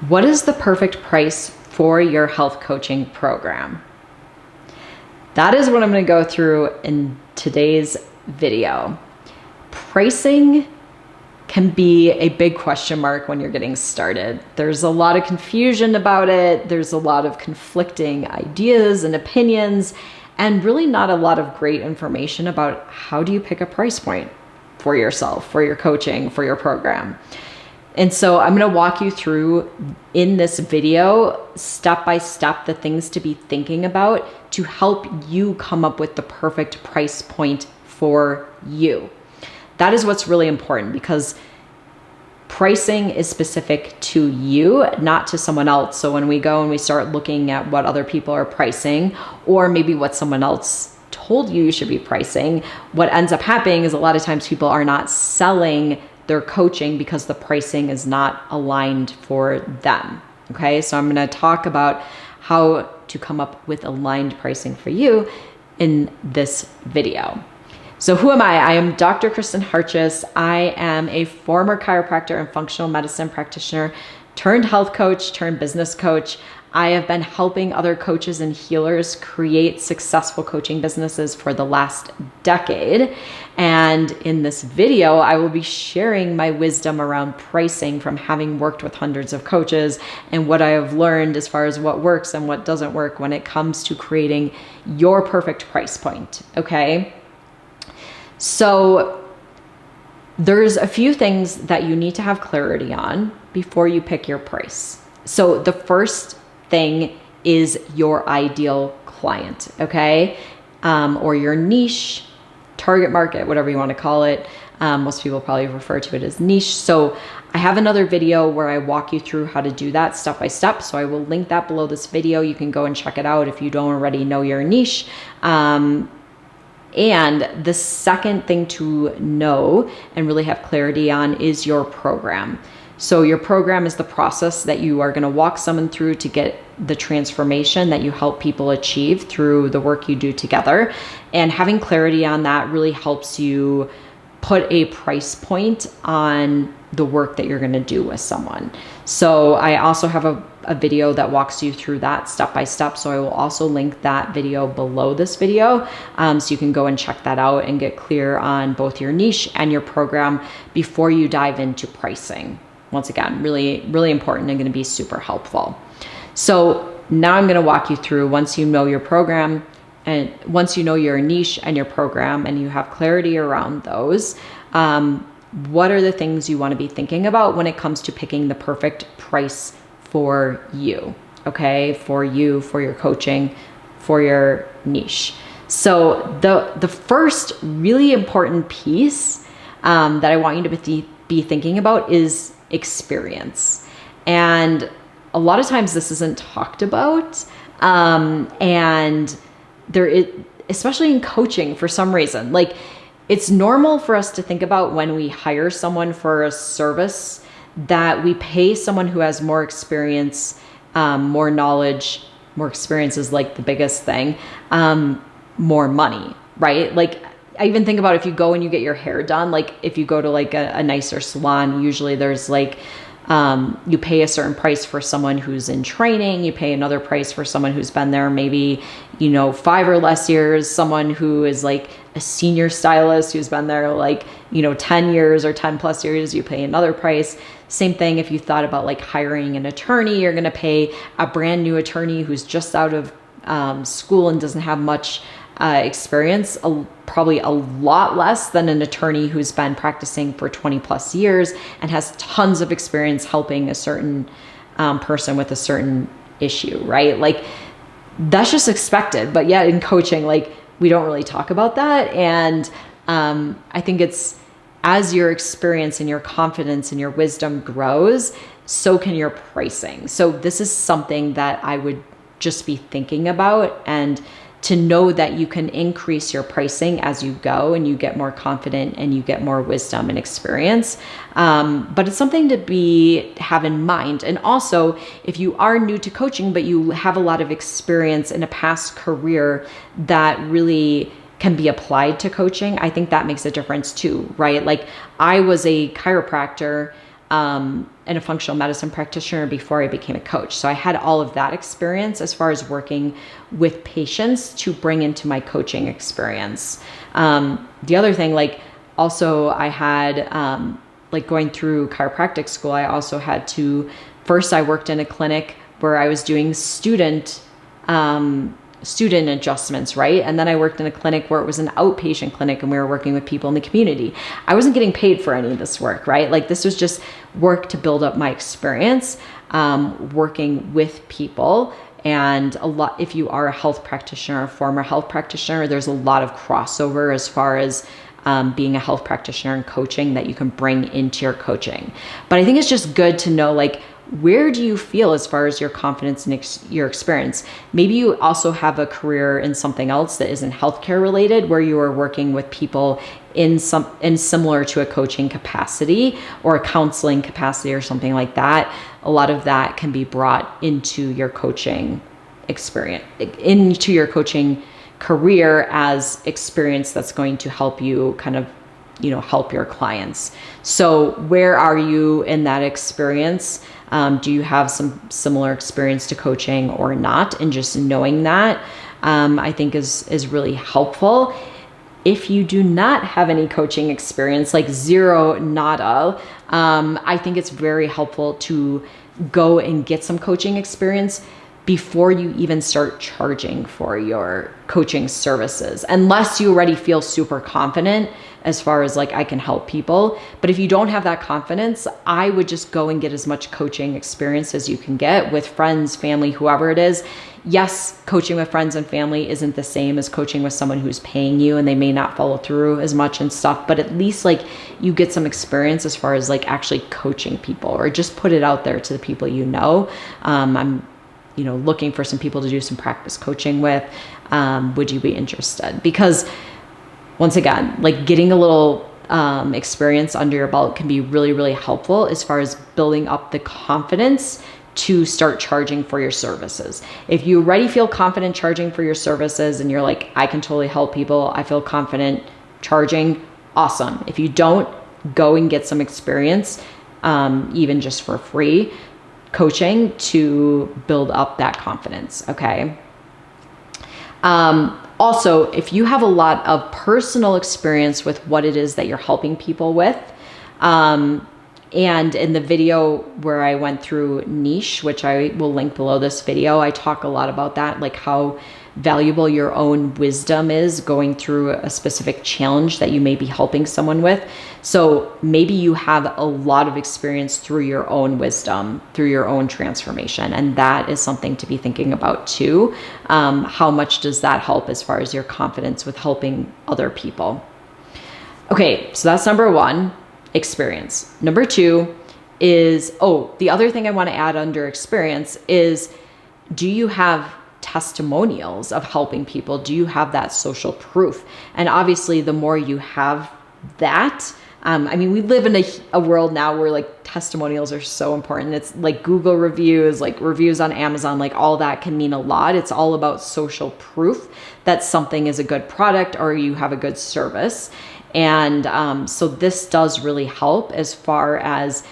What is the perfect price for your health coaching program? That is what I'm going to go through in today's video. Pricing can be a big question mark when you're getting started. There's a lot of confusion about it. There's a lot of conflicting ideas and opinions, and really not a lot of great information about how do you pick a price point for yourself, for your coaching, for your program. And so I'm going to walk you through in this video, step by step, the things to be thinking about to help you come up with the perfect price point for you. That is what's really important, because pricing is specific to you, not to someone else. So when we go and we start looking at what other people are pricing, or maybe what someone else told you should be pricing, what ends up happening is a lot of times people are not selling their coaching because the pricing is not aligned for them. Okay, so I'm going to talk about how to come up with aligned pricing for you in this video. So who am I? I am Dr. Kristen Hartjes. I am a former chiropractor and functional medicine practitioner turned health coach turned business coach. I have been helping other coaches and healers create successful coaching businesses for the last decade. And in this video, I will be sharing my wisdom around pricing from having worked with hundreds of coaches and what I have learned as far as what works and what doesn't work when it comes to creating your perfect price point. Okay. So there's a few things that you need to have clarity on before you pick your price. So the first thing is your ideal client, okay? Or your niche, target market, whatever you want to call it. Most people probably refer to it as niche. So I have another video where I walk you through how to do that step by step. So I will link that below this video. You can go and check it out if you don't already know your niche. And the second thing to know and really have clarity on is your program. So your program is the process that you are going to walk someone through to get the transformation that you help people achieve through the work you do together. And having clarity on that really helps you put a price point on the work that you're going to do with someone. So I also have a video that walks you through that step by step. So I will also link that video below this video. So you can go and check that out and get clear on both your niche and your program before you dive into pricing. Once again, really, really important and going to be super helpful. So now I'm going to walk you through, once you know your program and once you know your niche and your program and you have clarity around those, what are the things you want to be thinking about when it comes to picking the perfect price for you, okay? For you, for your coaching, for your niche. So the first really important piece that I want you to be thinking about is experience. And a lot of times this isn't talked about. And there is, especially in coaching for some reason, like it's normal for us to think about when we hire someone for a service that we pay someone who has more experience, more knowledge. More experience is like the biggest thing, more money, right? Like I even think about if you go and you get your hair done, like if you go to like a nicer salon, usually there's like, you pay a certain price for someone who's in training, you pay another price for someone who's been there maybe, 5 or less years, someone who is like a senior stylist who's been there like, 10 years or 10 plus years, you pay another price. Same thing if you thought about like hiring an attorney, you're going to pay a brand new attorney who's just out of school and doesn't have much experience, probably a lot less than an attorney who's been practicing for 20 plus years and has tons of experience helping a certain person with a certain issue, right? Like that's just expected. But yet in coaching, like we don't really talk about that. And I think it's as your experience and your confidence and your wisdom grows, so can your pricing. So this is something that I would just be thinking about, and to know that you can increase your pricing as you go and you get more confident and you get more wisdom and experience. But it's something to have in mind. And also, if you are new to coaching, but you have a lot of experience in a past career that really can be applied to coaching, I think that makes a difference too, right? Like I was a chiropractor, and and a functional medicine practitioner before I became a coach. So I had all of that experience as far as working with patients to bring into my coaching experience. The other thing, like also I had, like going through chiropractic school, I also had to, first I worked in a clinic where I was doing student adjustments, right? And then I worked in a clinic where it was an outpatient clinic and we were working with people in the community. I wasn't getting paid for any of this work, right? Like this was just work to build up my experience, working with people. And a lot, if you are a health practitioner, a former health practitioner, there's a lot of crossover as far as being a health practitioner and coaching that you can bring into your coaching. But I think it's just good to know, like, where do you feel as far as your confidence and your experience? Maybe you also have a career in something else that isn't healthcare related, where you are working with people in similar to a coaching capacity or a counseling capacity or something like that. A lot of that can be brought into your coaching experience, into your coaching career as experience that's going to help you kind of, help your clients. So where are you in that experience? Do you have some similar experience to coaching or not? And just knowing that, I think is really helpful. If you do not have any coaching experience, like zero, nada, I think it's very helpful to go and get some coaching experience before you even start charging for your coaching services, unless you already feel super confident as far as like, I can help people. But if you don't have that confidence, I would just go and get as much coaching experience as you can get with friends, family, whoever it is. Yes, coaching with friends and family isn't the same as coaching with someone who's paying you and they may not follow through as much and stuff, but at least like you get some experience as far as like actually coaching people, or just put it out there to the people you know. I'm looking for some people to do some practice coaching with. Would you be interested? Because once again, like getting a little experience under your belt can be really, really helpful as far as building up the confidence to start charging for your services. If you already feel confident charging for your services and you're like, I can totally help people, I feel confident charging, awesome. If you don't, go and get some experience, even just for free coaching to build up that confidence. Okay. Also, if you have a lot of personal experience with what it is that you're helping people with, and in the video where I went through niche, which I will link below this video, I talk a lot about that, like how valuable your own wisdom is going through a specific challenge that you may be helping someone with. So maybe you have a lot of experience through your own wisdom, through your own transformation. And that is something to be thinking about too. How much does that help as far as your confidence with helping other people? Okay, so that's number one, experience. Number two is, the other thing I want to add under experience is, do you have testimonials of helping people? Do you have that social proof? And obviously the more you have that, we live in a world now where like testimonials are so important. It's like Google reviews, like reviews on Amazon, like all that can mean a lot. It's all about social proof that something is a good product or you have a good service. And so this does really help as far as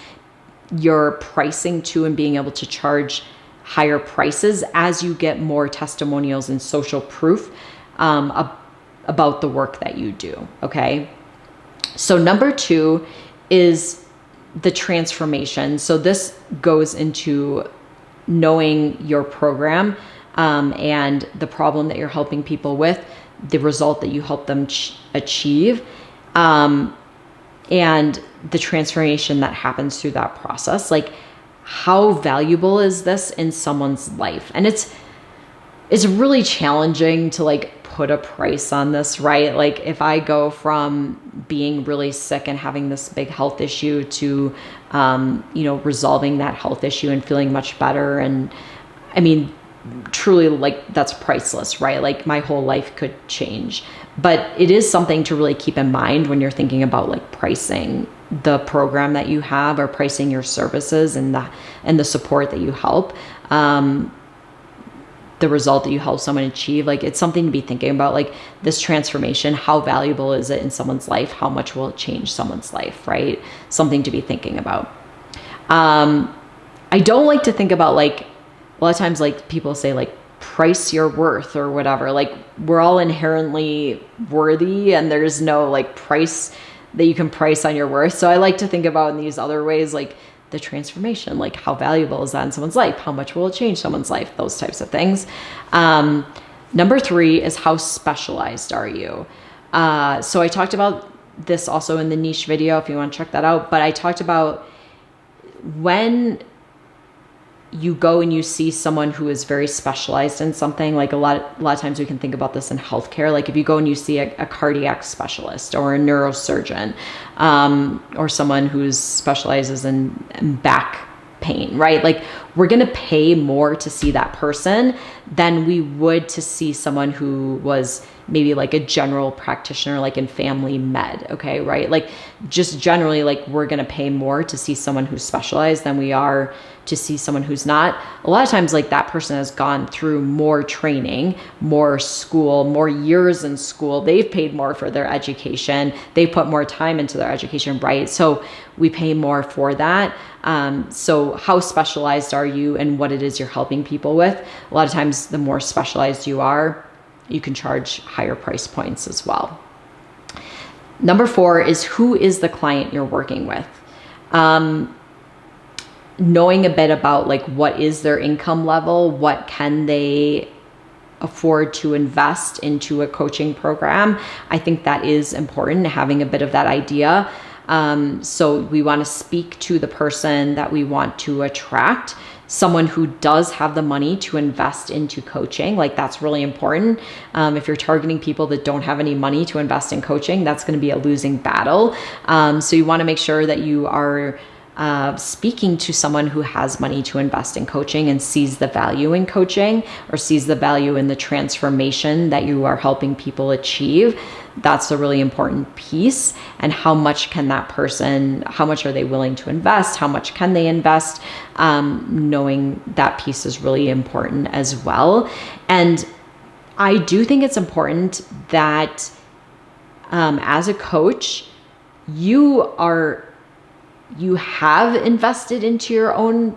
your pricing too, and being able to charge higher prices as you get more testimonials and social proof about the work that you do. Okay. So number two is the transformation. So this goes into knowing your program and the problem that you're helping people with, the result that you help them achieve, and the transformation that happens through that process. Like, how valuable is this in someone's life? And it's really challenging to like put a price on this, right? Like if I go from being really sick and having this big health issue to, resolving that health issue and feeling much better. And truly, like, that's priceless, right? Like my whole life could change. But it is something to really keep in mind when you're thinking about like pricing the program that you have or pricing your services and the support that you help, the result that you help someone achieve. Like, it's something to be thinking about, like this transformation, how valuable is it in someone's life? How much will it change someone's life, right? Something to be thinking about. I don't like to think about like, a lot of times like people say like price your worth or whatever. Like we're all inherently worthy and there's no like price that you can price on your worth. So I like to think about in these other ways, like the transformation, like how valuable is that in someone's life? How much will it change someone's life? Those types of things. Number 3 is how specialized are you? So I talked about this also in the niche video if you want to check that out, but I talked about when you go and you see someone who is very specialized in something, like a lot of times we can think about this in healthcare. Like if you go and you see a cardiac specialist or a neurosurgeon, or someone who specializes in back pain, right? Like we're going to pay more to see that person than we would to see someone who was maybe like a general practitioner, like in family med. Okay. Right. Like just generally, like we're going to pay more to see someone who's specialized than we are to see someone who's not. A lot of times like that person has gone through more training, more school, more years in school. They've paid more for their education. They put more time into their education. Right. So we pay more for that. So how specialized are you and what it is you're helping people with? A lot of times the more specialized you are, you can charge higher price points as well. Number 4 is who is the client you're working with? Knowing a bit about like what is their income level, what can they afford to invest into a coaching program. I think that is important, having a bit of that idea. So we want to speak to the person that we want to attract, someone who does have the money to invest into coaching. Like that's really important. If you're targeting people that don't have any money to invest in coaching, that's going to be a losing battle. So you want to make sure that you are speaking to someone who has money to invest in coaching and sees the value in coaching or sees the value in the transformation that you are helping people achieve. That's a really important piece. And how much can that person, how much are they willing to invest? How much can they invest? Knowing that piece is really important as well. And I do think it's important that as a coach, you have invested into your own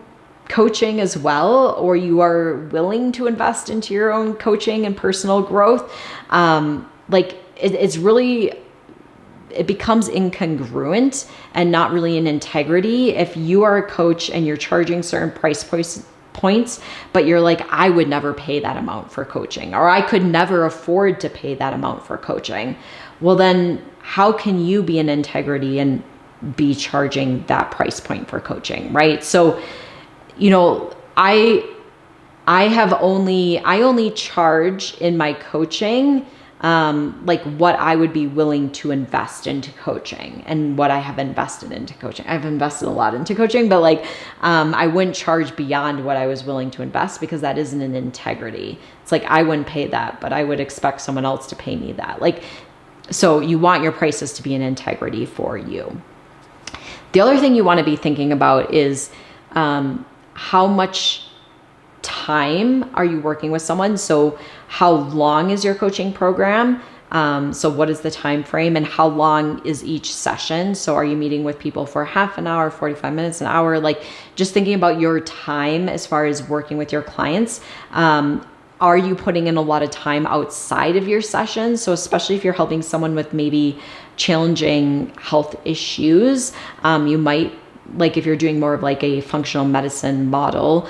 coaching as well, or you are willing to invest into your own coaching and personal growth. It's really, it becomes incongruent and not really an integrity if you are a coach and you're charging certain price points, but you're like, I would never pay that amount for coaching, or I could never afford to pay that amount for coaching. Well, then how can you be in integrity and be charging that price point for coaching, right? So, I only charge in my coaching like what I would be willing to invest into coaching and what I have invested into coaching. I've invested a lot into coaching, but I wouldn't charge beyond what I was willing to invest because that isn't an integrity. It's like, I wouldn't pay that, but I would expect someone else to pay me that. So you want your prices to be an integrity for you. The other thing you want to be thinking about is how much time are you working with someone? So how long is your coaching program? So what is the time frame and how long is each session? So are you meeting with people for half an hour, 45 minutes, an hour? Just thinking about your time as far as working with your clients. Are you putting in a lot of time outside of your sessions? So especially if you're helping someone with maybe challenging health issues, you might, if you're doing more of a functional medicine model,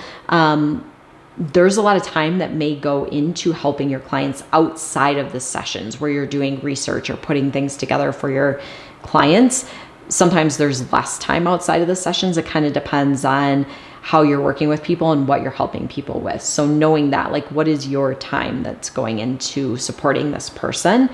there's a lot of time that may go into helping your clients outside of the sessions where you're doing research or putting things together for your clients. Sometimes there's less time outside of the sessions. It kind of depends on how you're working with people and what you're helping people with. So knowing that, what is your time that's going into supporting this person?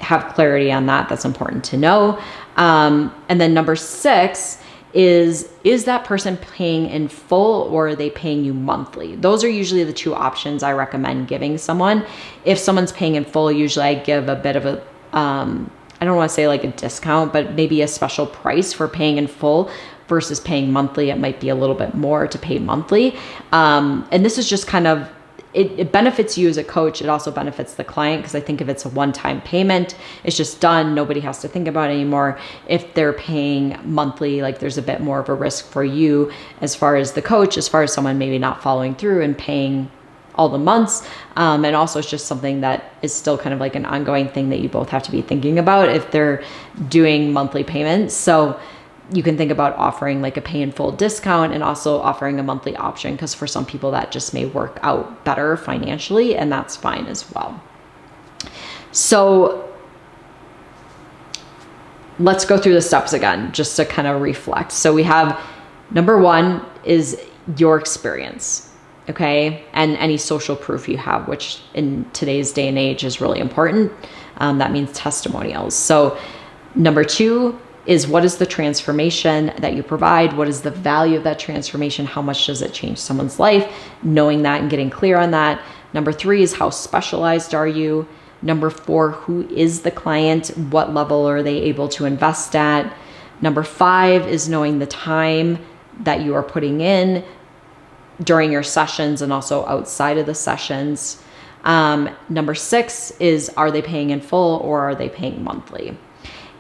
Have clarity on that. That's important to know. And then number 6 is that person paying in full or are they paying you monthly? Those are usually the 2 options I recommend giving someone. If someone's paying in full, usually I give a bit of a, I don't want to say a discount, but maybe a special price for paying in full versus paying monthly. It might be a little bit more to pay monthly. And this is just kind of it benefits you as a coach. It also benefits the client, because I think if it's a one-time payment, it's just done. Nobody has to think about it anymore. If they're paying monthly, like there's a bit more of a risk for you as far as the coach, as far as someone maybe not following through and paying all the months. And also it's just something that is still kind of like an ongoing thing that you both have to be thinking about if they're doing monthly payments. So you can think about offering like a pay in full discount and also offering a monthly option, because for some people that just may work out better financially, and that's fine as well. So let's go through the steps again, just to kind of reflect. So we have number one is your experience, okay? And any social proof you have, which in today's day and age is really important. That means testimonials. So number two is, what is the transformation that you provide? What is the value of that transformation? How much does it change someone's life? Knowing that and getting clear on that. Number three is, how specialized are you? Number four, who is the client? What level are they able to invest at? Number five is knowing the time that you are putting in during your sessions and also outside of the sessions. Number six is, are they paying in full or are they paying monthly?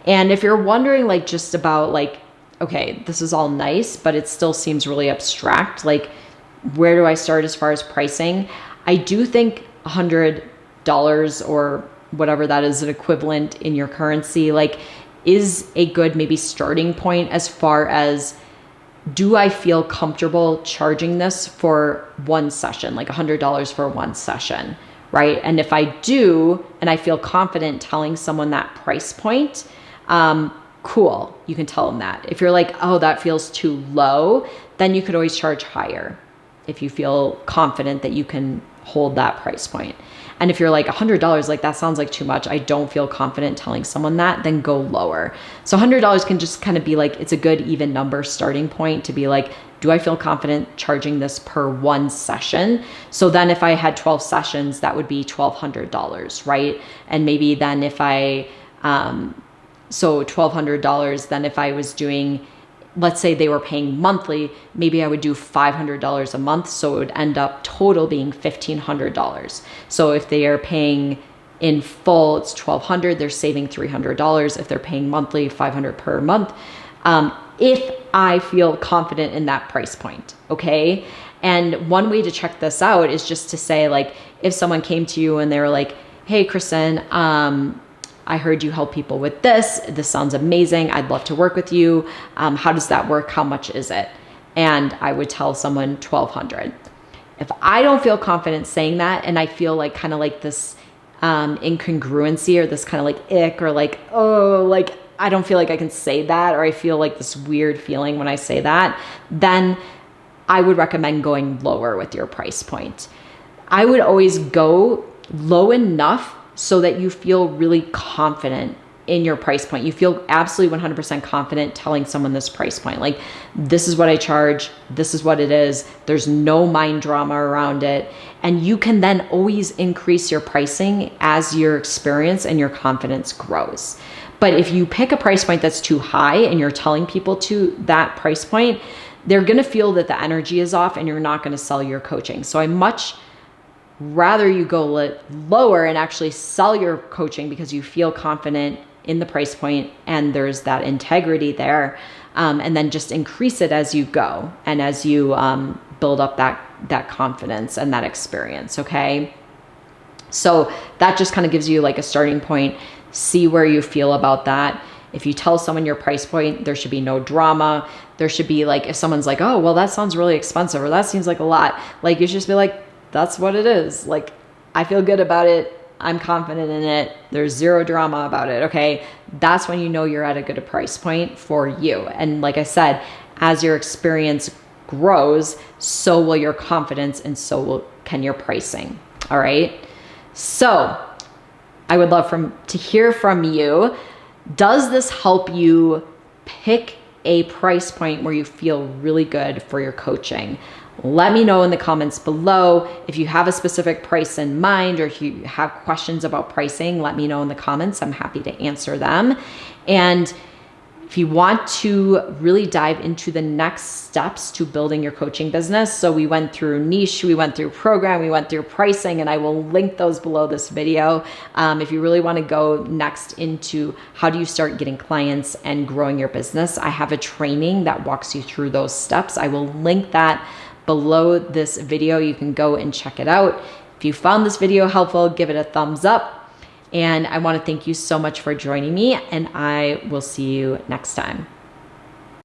And if you're wondering like just about like, okay, this is all nice, but it still seems really abstract. Like, where do I start as far as pricing? I do think $100 or whatever that is an equivalent in your currency, like, is a good maybe starting point as far as, do I feel comfortable charging this for one session, like $100 for one session, right? And if I do, and I feel confident telling someone that price point, cool, you can tell them that. If you're like, oh, that feels too low, then you could always charge higher if you feel confident that you can hold that price point. And if you're like $100, like that sounds like too much, I don't feel confident telling someone that, then go lower. So $100 can just kind of be like, it's a good even number starting point to be like, do I feel confident charging this per one session? So then if I had 12 sessions, that would be $1,200, right? And maybe then if I, so $1,200, then if I was doing, let's say they were paying monthly, maybe I would do $500 a month. So it would end up total being $1,500. So if they are paying in full, it's $1,200, they're saving $300. If they're paying monthly, $500 per month. If I feel confident in that price point, okay? And one way to check this out is just to say, like, if someone came to you and they were like, hey, Kristen, I heard you help people with this. This sounds amazing. I'd love to work with you. How does that work? How much is it? And I would tell someone $1,200. If I don't feel confident saying that, and I feel like kind of like this incongruency or this kind of like ick or like, oh, like I don't feel like I can say that, or I feel like this weird feeling when I say that, then I would recommend going lower with your price point. I would always go low enough so that you feel really confident in your price point. You feel absolutely 100% confident telling someone this price point. Like, this is what I charge. This is what it is. There's no mind drama around it. And you can then always increase your pricing as your experience and your confidence grows. But if you pick a price point that's too high and you're telling people to that price point, they're going to feel that the energy is off and you're not going to sell your coaching. So I much rather you go lower and actually sell your coaching because you feel confident in the price point and there's that integrity there, and then just increase it as you go and as you build up that confidence and that experience, okay? So that just kind of gives you like a starting point. See where you feel about that. If you tell someone your price point, there should be no drama. There should be like, if someone's like, oh, well, that sounds really expensive or that seems like a lot, like you should just be like, that's what it is. Like, I feel good about it. I'm confident in it. There's zero drama about it. Okay. That's when you know you're at a good price point for you. And like I said, as your experience grows, so will your confidence and so can your pricing. All right. So I would love to hear from you. Does this help you pick a price point where you feel really good for your coaching? Let me know in the comments below. If you have a specific price in mind or if you have questions about pricing, let me know in the comments. I'm happy to answer them. And If you want to really dive into the next steps to building your coaching business, so we went through niche, we went through program, we went through pricing, and I will link those below this video. If you really want to go next into how do you start getting clients and growing your business, I have a training that walks you through those steps. I will link that below this video. You can go and check it out. If you found this video helpful, give it a thumbs up. And I want to thank you so much for joining me, and I will see you next time.